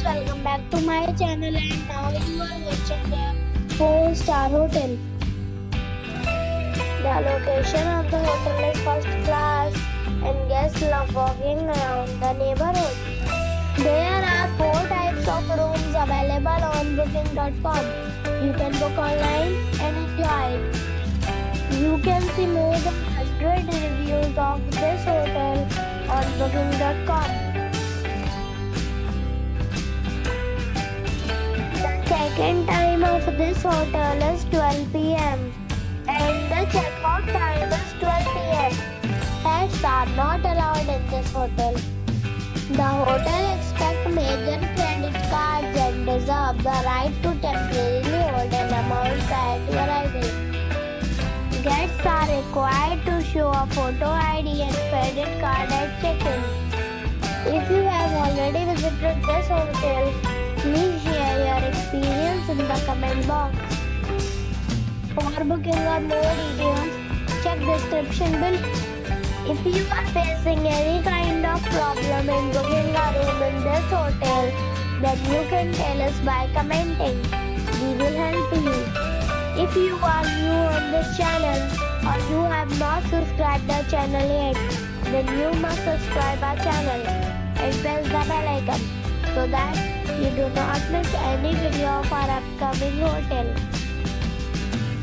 welcome back to my channel, and now you are watching a 4-star hotel. The location of the hotel is first class and guests love walking around the neighborhood. There are 4 types of rooms available on booking.com. You can book online and enjoy it. You can see more than 100 reviews of this hotel on booking.com. The check-in time of this hotel is 12 p.m. and the check-out time is 12 p.m. Pets are not allowed in this hotel. The hotel expects major credit cards and reserves the right to temporarily hold an amount prior to arrival. Guests are required to show a photo ID and credit card at check-in. If you have already visited this hotel, please share your experience in the comment box. For booking or more details, check description below. If you are facing any kind of problem in booking a room in this hotel, then you can tell us by commenting. We will help you. If you are new on this channel or you have not subscribed our channel yet, then you must subscribe our channel and press the bell icon so that you do not miss any video of our upcoming hotel.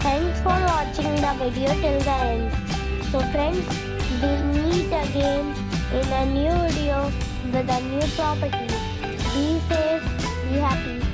Thanks for watching the video till the end. So friends, we'll meet again in a new video with a new property. Be safe, be happy.